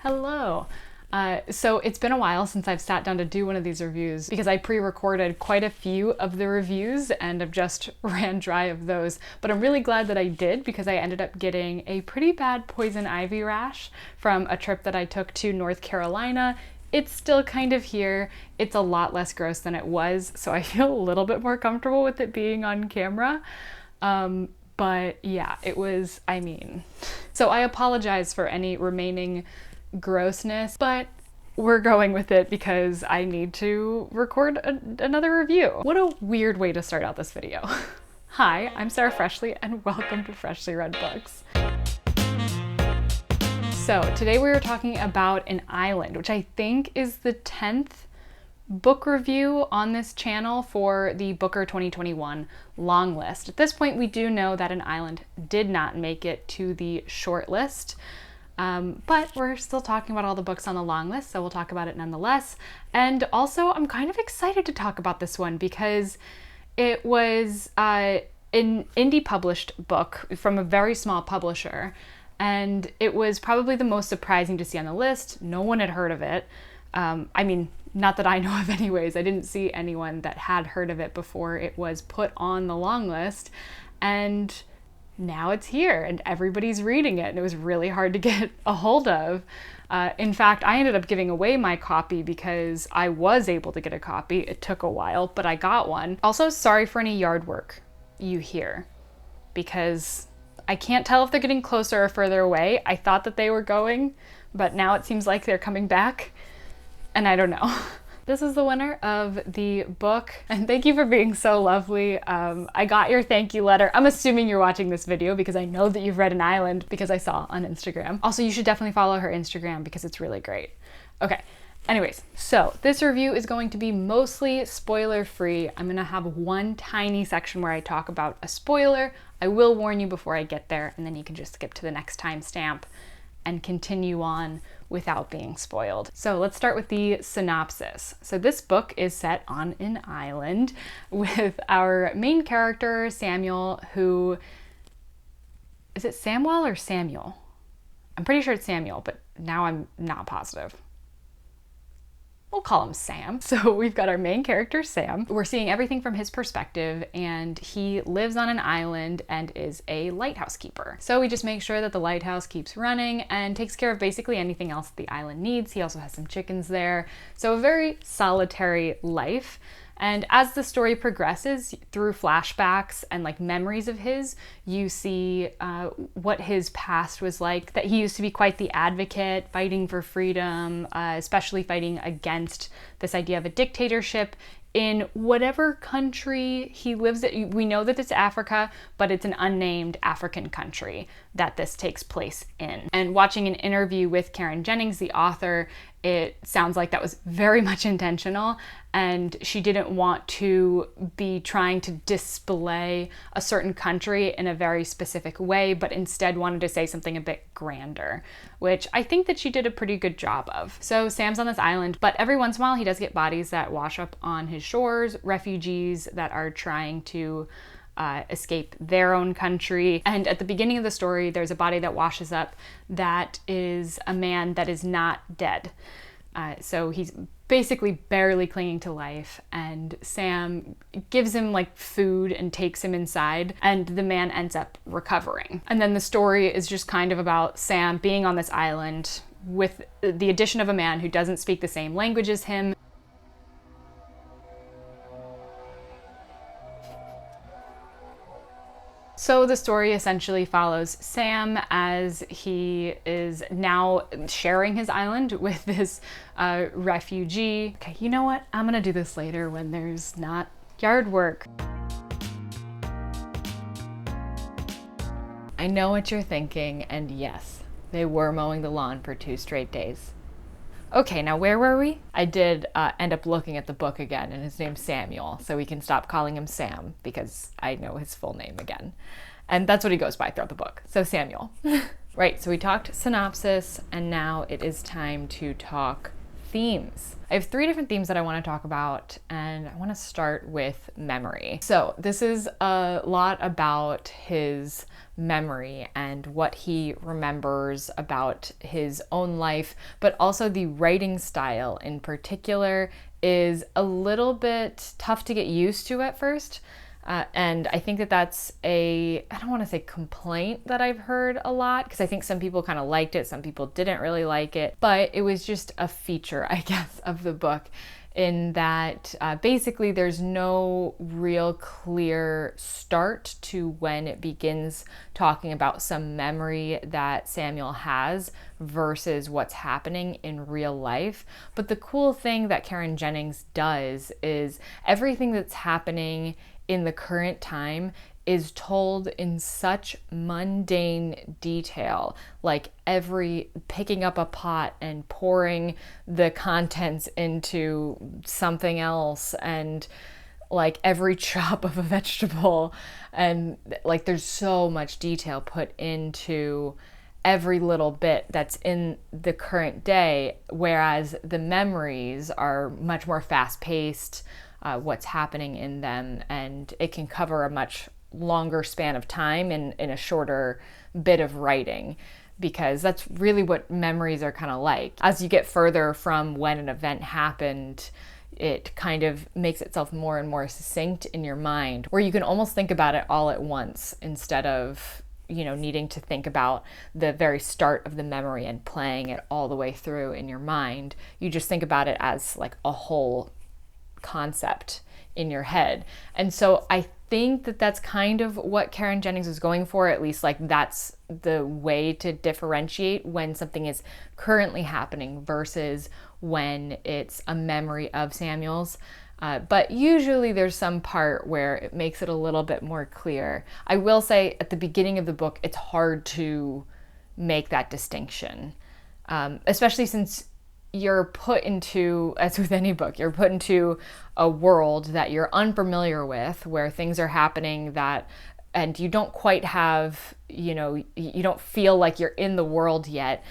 Hello. So it's been a while since I've sat down to do one of these reviews because I pre-recorded quite a few of the reviews and I've just ran dry of those. But I'm really glad that I did because I ended up getting a pretty bad poison ivy rash from a trip that I took to North Carolina. It's still kind of here. It's a lot less gross than it was, so I feel a little bit more comfortable with it being on camera. But yeah, it was, so I apologize for any remaining grossness, but we're going with it because I need to record another review. What a weird way to start out this video. Hi, I'm Sarah Freshly and welcome to Freshly Read Books. So today we are talking about An Island, which I think is the 10th book review on this channel for the Booker 2021 long list. At this point, we do know that An Island did not make it to the shortlist, but we're still talking about all the books on the long list, so we'll talk about it nonetheless. And also, I'm kind of excited to talk about this one because it was an indie published book from a very small publisher, and it was probably the most surprising to see on the list. No one had heard of it. Not that I know of anyways. I didn't see anyone that had heard of it before it was put on the long list. And now it's here and everybody's reading it. And it was really hard to get a hold of. In fact, I ended up giving away my copy because I was able to get a copy. It took a while, but I got one. Also, sorry for any yard work you hear because I can't tell if they're getting closer or further away. I thought that they were going, but now it seems like they're coming back. And I don't know. This is the winner of the book, and thank you for being so lovely. I got your thank you letter. I'm assuming you're watching this video because I know that you've read An Island because I saw on Instagram. Also, you should definitely follow her Instagram because it's really great. Okay, anyways, so this review is going to be mostly spoiler free. I'm gonna have one tiny section where I talk about a spoiler. I will warn you before I get there, and then you can just skip to the next timestamp and continue on without being spoiled. So let's start with the synopsis. So this book is set on an island with our main character, Samuel, who, is it Samuel or Samuel? I'm pretty sure it's Samuel, but now I'm not positive. We'll call him Sam. So we've got our main character, Sam. We're seeing everything from his perspective, and he lives on an island and is a lighthouse keeper. So we just make sure that the lighthouse keeps running and takes care of basically anything else the island needs. He also has some chickens there. So a very solitary life. And as the story progresses through flashbacks and like memories of his, you see what his past was like, that he used to be quite the advocate, fighting for freedom, especially fighting against this idea of a dictatorship in whatever country he lives in. We know that it's Africa, but it's an unnamed African country that this takes place in. And watching an interview with Jennings, the author, it sounds like that was very much intentional, and she didn't want to be trying to display a certain country in a very specific way, but instead wanted to say something a bit grander, which I think that she did a pretty good job of. So Sam's on this island, but every once in a while he does get bodies that wash up on his shores, refugees that are trying to escape their own country. And at the beginning of the story, there's a body that washes up that is a man that is not dead. So he's basically barely clinging to life, and Sam gives him like food and takes him inside, and the man ends up recovering. And then the story is just kind of about Sam being on this island with the addition of a man who doesn't speak the same language as him. So the story essentially follows Sam as he is now sharing his island with this refugee. Okay, you know what? I'm gonna do this later when there's not yard work. I know what you're thinking, and yes, they were mowing the lawn for 2 straight days. Okay, now where were we? I did end up looking at the book again, and his name's Samuel, so we can stop calling him Sam because I know his full name again. And that's what he goes by throughout the book, so Samuel. Right, so we talked synopsis, and now it is time to talk themes. I have 3 different themes that I want to talk about, and I want to start with memory. So this is a lot about his memory and what he remembers about his own life, but also the writing style in particular is a little bit tough to get used to at first. And I think that that's I don't want to say complaint that I've heard a lot, because I think some people kind of liked it, some people didn't really like it, but it was just a feature, I guess, of the book, in that basically there's no real clear start to when it begins talking about some memory that Samuel has versus what's happening in real life. But the cool thing that Karen Jennings does is everything that's happening in the current time is told in such mundane detail, like every picking up a pot and pouring the contents into something else, and like every chop of a vegetable, and like there's so much detail put into every little bit that's in the current day, whereas the memories are much more fast-paced, what's happening in them, and it can cover a much longer span of time in a shorter bit of writing, because that's really what memories are kind of like. As you get further from when an event happened, it kind of makes itself more and more succinct in your mind, where you can almost think about it all at once instead of, you know, needing to think about the very start of the memory and playing it all the way through in your mind. You just think about it as like a whole concept in your head. And so I think that that's kind of what Karen Jennings was going for, at least like that's the way to differentiate when something is currently happening versus when it's a memory of Samuel's. But usually there's some part where it makes it a little bit more clear. I will say at the beginning of the book, it's hard to make that distinction, especially since you're put into, as with any book, you're put into a world that you're unfamiliar with, where things are happening that, and you don't quite have, you know, you don't feel like you're in the world yet,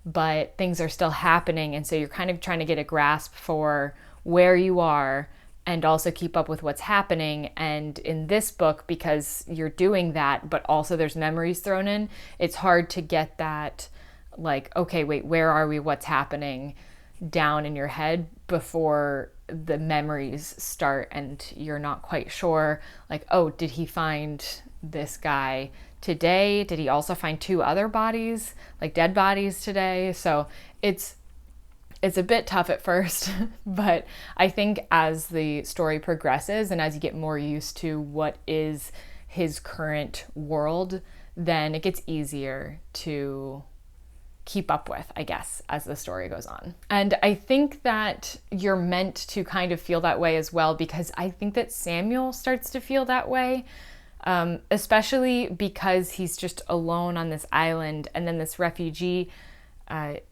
but things are still happening. And so you're kind of trying to get a grasp for where you are and also keep up with what's happening. And in this book, because you're doing that, but also there's memories thrown in, it's hard to get that, like, okay, wait, where are we? What's happening? Down in your head before the memories start, and you're not quite sure, like, oh, did he find this guy today? Did he also find 2 other bodies, like dead bodies today? So it's a bit tough at first, but I think as the story progresses and as you get more used to what is his current world, then it gets easier to keep up with, I guess, as the story goes on. And I think that you're meant to kind of feel that way as well, because I think that Samuel starts to feel that way, especially because he's just alone on this island, and then this refugee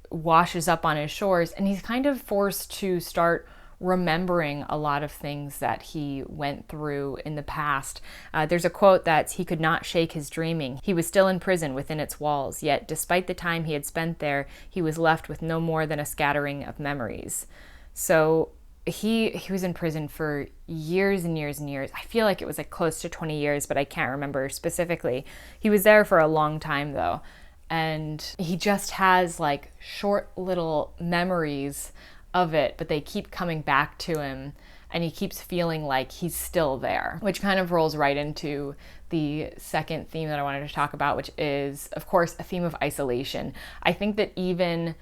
washes up on his shores, and he's kind of forced to start remembering a lot of things that he went through in the past. There's a quote that's, "He could not shake his dreaming. He was still in prison within its walls, yet despite the time he had spent there, he was left with no more than a scattering of memories." So he was in prison for years and years and years. I feel like it was like close to 20 years, but I can't remember specifically. He was there for a long time though. And he just has like short little memories of it, but they keep coming back to him, and he keeps feeling like he's still there, which kind of rolls right into the second theme that I wanted to talk about, which is, of course, a theme of isolation. I think that even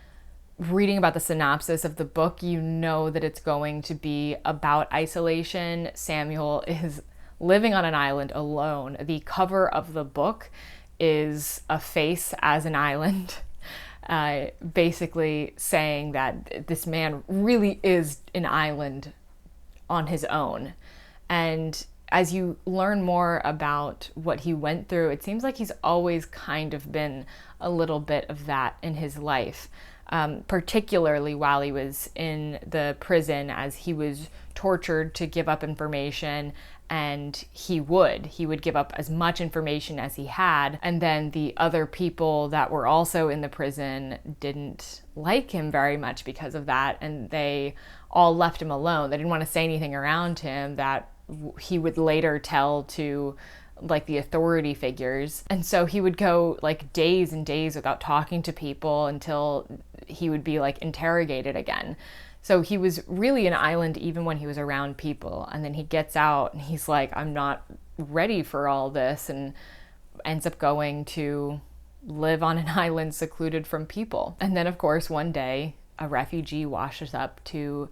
reading about the synopsis of the book, you know that it's going to be about isolation. Samuel is living on an island alone. The cover of the book is a face as an island. Basically saying that this man really is an island on his own. And as you learn more about what he went through, it seems like he's always kind of been a little bit of that in his life, particularly while he was in the prison, as he was tortured to give up information and he would give up as much information as he had. And then the other people that were also in the prison didn't like him very much because of that, and they all left him alone. They didn't want to say anything around him that he would later tell to like the authority figures. And so he would go like days and days without talking to people until he would be like interrogated again. So he was really an island even when he was around people. And then he gets out and he's like, I'm not ready for all this, and ends up going to live on an island secluded from people. And then of course one day a refugee washes up to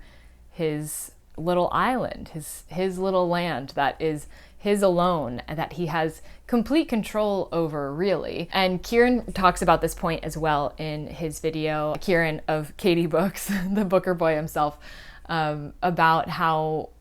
his little island, his little land that is his alone, and that he has complete control over, really. And Kieran talks about this point as well in his video, Kieran of Katie Books, the Booker boy himself, about how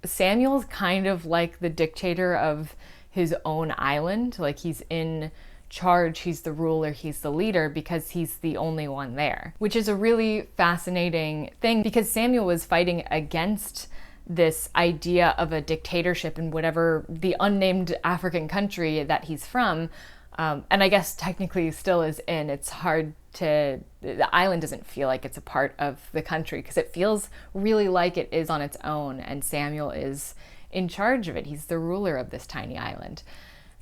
Samuel's kind of like the dictator of his own island. Like he's in charge, he's the ruler, he's the leader because he's the only one there, which is a really fascinating thing because Samuel was fighting against this idea of a dictatorship in whatever the unnamed African country that he's from. And I guess technically still is in. It's hard to, the island doesn't feel like it's a part of the country because it feels really like it is on its own, and Samuel is in charge of it. He's the ruler of this tiny island.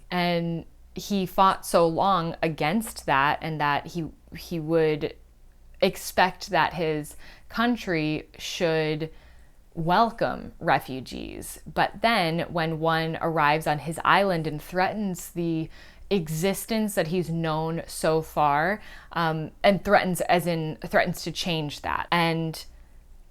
And he fought so long against that, and that he would expect that his country should welcome refugees. But then when one arrives on his island and threatens the existence that he's known so far, and threatens as in threatens to change that. And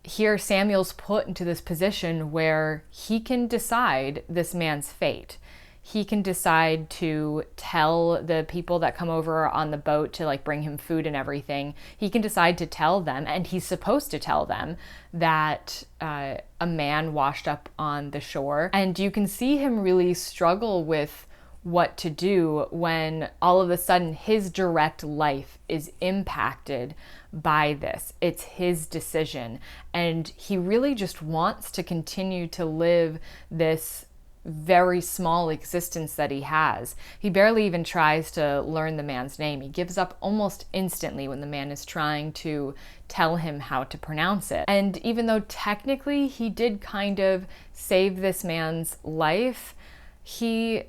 here Samuel's put into this position where he can decide this man's fate. He can decide to tell the people that come over on the boat to like bring him food and everything. He can decide to tell them, and he's supposed to tell them, that a man washed up on the shore. And you can see him really struggle with what to do when all of a sudden his direct life is impacted by this. It's his decision. And he really just wants to continue to live this very small existence that he has. He barely even tries to learn the man's name. He gives up almost instantly when the man is trying to tell him how to pronounce it. And even though technically he did kind of save this man's life, he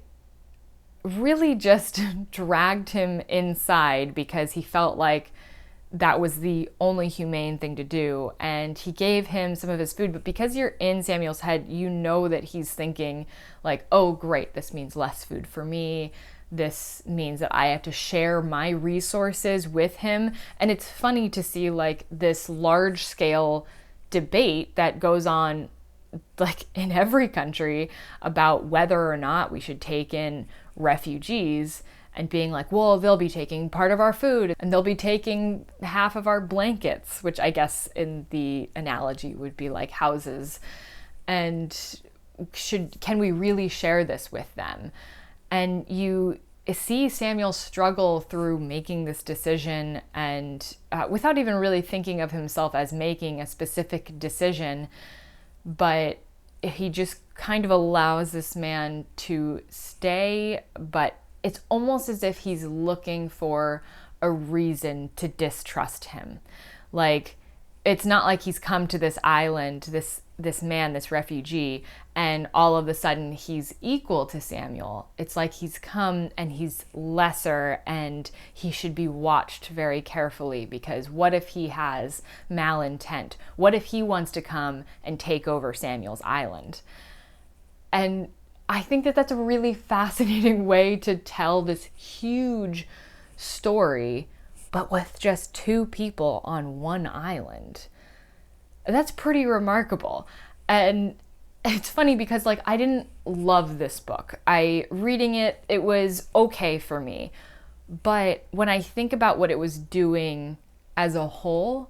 really just dragged him inside because he felt like that was the only humane thing to do. And he gave him some of his food, but because you're in Samuel's head, you know that he's thinking like, oh great, this means less food for me. This means that I have to share my resources with him. And it's funny to see like this large scale debate that goes on like in every country about whether or not we should take in refugees, and being like, well, they'll be taking part of our food and they'll be taking half of our blankets, which I guess in the analogy would be like houses. And can we really share this with them? And you see Samuel struggle through making this decision, and without even really thinking of himself as making a specific decision, but he just kind of allows this man to stay, but it's almost as if he's looking for a reason to distrust him. Like, it's not like he's come to this island, this man, this refugee, and all of a sudden he's equal to Samuel. It's like he's come and he's lesser, and he should be watched very carefully, because what if he has malintent? What if he wants to come and take over Samuel's island? And I think that that's a really fascinating way to tell this huge story, but with just two people on one island. That's pretty remarkable. And it's funny because like I didn't love this book. Reading it, it was okay for me. But when I think about what it was doing as a whole,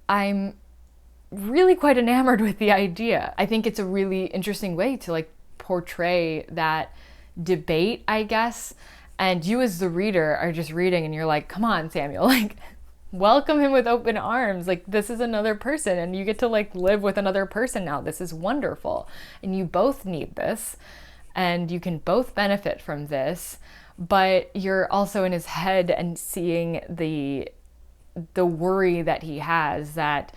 I'm really quite enamored with the idea. I think it's a really interesting way to like portray that debate, I guess. And you as the reader are just reading and you're like, come on, Samuel, like welcome him with open arms. Like, this is another person, and you get to like live with another person now. This is wonderful. And you both need this, and you can both benefit from this, but you're also in his head and seeing the worry that he has that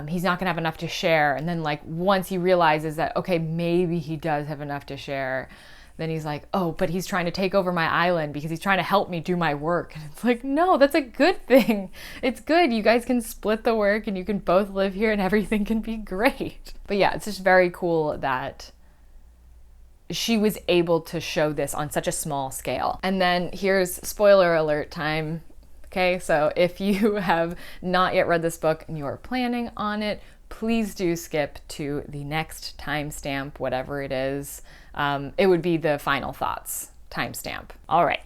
he's not gonna have enough to share. And then like once he realizes that, okay, maybe he does have enough to share, then he's like, oh, but he's trying to take over my island because he's trying to help me do my work. And it's like, no, that's a good thing. It's good. You guys can split the work and you can both live here and everything can be great. But yeah, it's just very cool that she was able to show this on such a small scale. And then here's spoiler alert time. Okay, so if you have not yet read this book and you are planning on it, please do skip to the next timestamp, whatever it is. It would be the final thoughts timestamp. All right.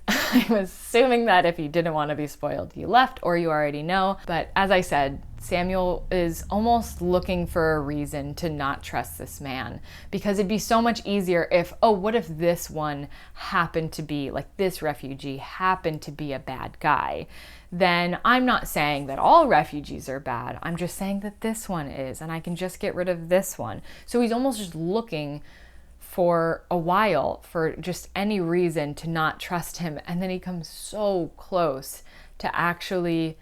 I'm assuming that if you didn't want to be spoiled, you left or you already know. But as I said, Samuel is almost looking for a reason to not trust this man, because it'd be so much easier if, oh, what if this one happened to be, like this refugee happened to be a bad guy? Then I'm not saying that all refugees are bad. I'm just saying that this one is, and I can just get rid of this one. So he's almost just looking for a while for just any reason to not trust him. And then he comes so close to actually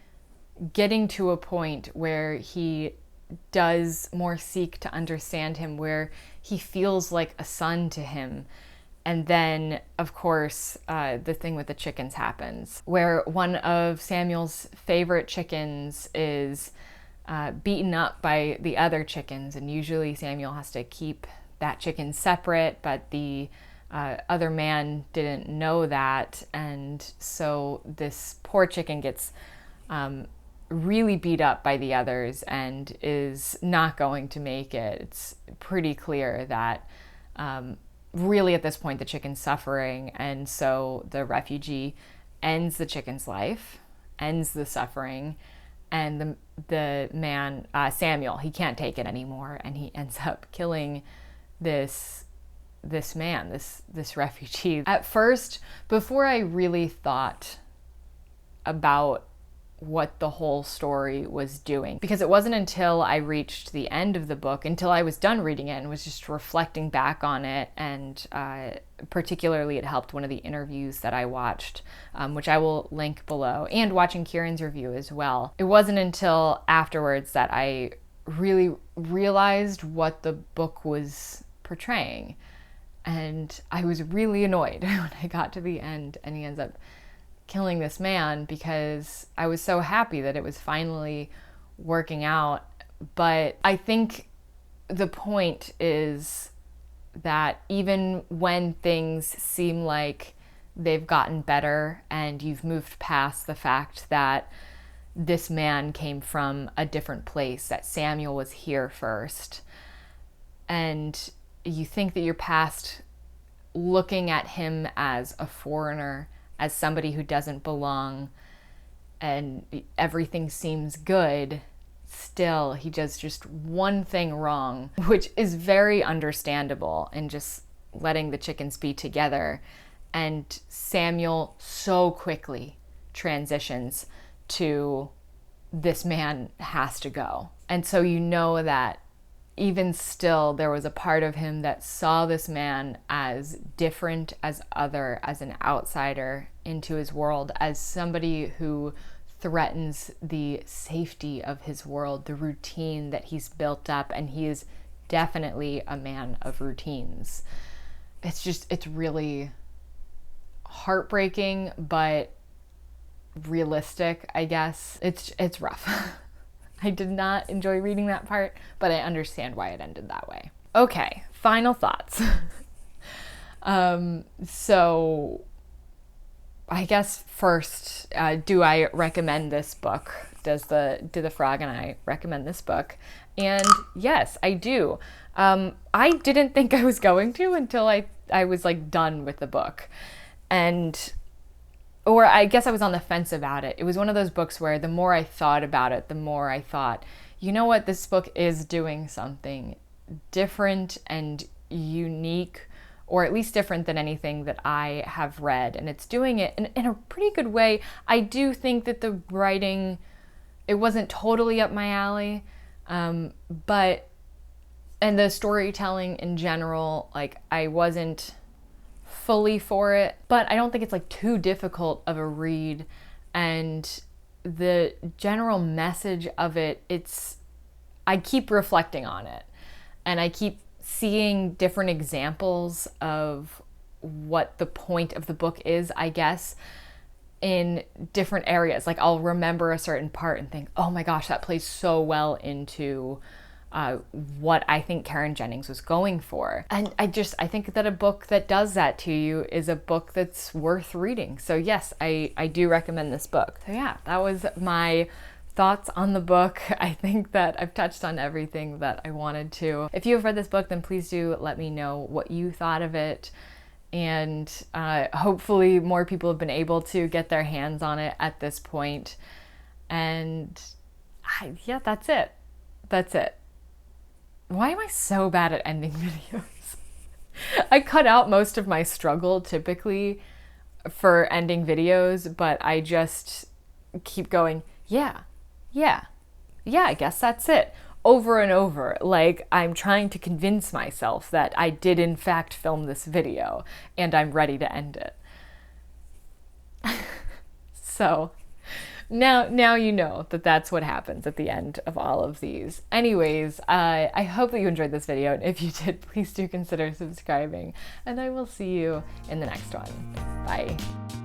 getting to a point where he does more seek to understand him, where he feels like a son to him. And then, of course, the thing with the chickens happens, where one of Samuel's favorite chickens is beaten up by the other chickens. And usually Samuel has to keep that chicken separate, but the other man didn't know that. And so this poor chicken gets really beat up by the others and is not going to make it. It's pretty clear that really at this point the chicken's suffering, and so the refugee ends the chicken's life, ends the suffering, and the man, Samuel, he can't take it anymore, and he ends up killing this man, this refugee. At first, before I really thought about what the whole story was doing, because it wasn't until I reached the end of the book, until I was done reading it and was just reflecting back on it, and particularly it helped one of the interviews that I watched, which I will link below, and watching Kieran's review as well. It wasn't until afterwards that I really realized what the book was portraying, and I was really annoyed when I got to the end and he ends up killing this man, because I was so happy that it was finally working out. But I think the point is that even when things seem like they've gotten better and you've moved past the fact that this man came from a different place, that Samuel was here first, and you think that you're past looking at him as a foreigner, as somebody who doesn't belong, and everything seems good, still he does just one thing wrong, which is very understandable in just letting the chickens be together. And Samuel so quickly transitions to this man has to go. And so you know that even still, there was a part of him that saw this man as different, as other, as an outsider into his world, as somebody who threatens the safety of his world, the routine that he's built up, and he is definitely a man of routines. It's really heartbreaking, but realistic, I guess. It's rough. I did not enjoy reading that part, but I understand why it ended that way. Okay, final thoughts. So I guess first, do I recommend this book? Do the frog and I recommend this book? And yes, I do. I didn't think I was going to until I was like done with the book. Or I guess I was on the fence about it. It was one of those books where the more I thought about it, the more I thought, you know what, this book is doing something different and unique or at least different than anything that I have read. And it's doing it in a pretty good way. I do think that the writing, it wasn't totally up my alley, but, and the storytelling in general, like I wasn't fully for it, but I don't think it's like too difficult of a read. And the general message of it, I keep reflecting on it, and I keep seeing different examples of what the point of the book is, I guess, in different areas. Like I'll remember a certain part and think, oh my gosh, that plays so well into what I think Karen Jennings was going for. And I think that a book that does that to you is a book that's worth reading. So yes, I do recommend this book. So yeah, that was my thoughts on the book. I think that I've touched on everything that I wanted to. If you have read this book, then please do let me know what you thought of it. And hopefully more people have been able to get their hands on it at this point. And yeah, that's it. That's it. Why am I so bad at ending videos? I cut out most of my struggle typically for ending videos, but I just keep going, yeah, I guess that's it, over and over. Like I'm trying to convince myself that I did in fact film this video and I'm ready to end it. So now you know that that's what happens at the end of all of these. Anyways, I hope that you enjoyed this video, and if you did, please do consider subscribing, and I will see you in the next one. Bye.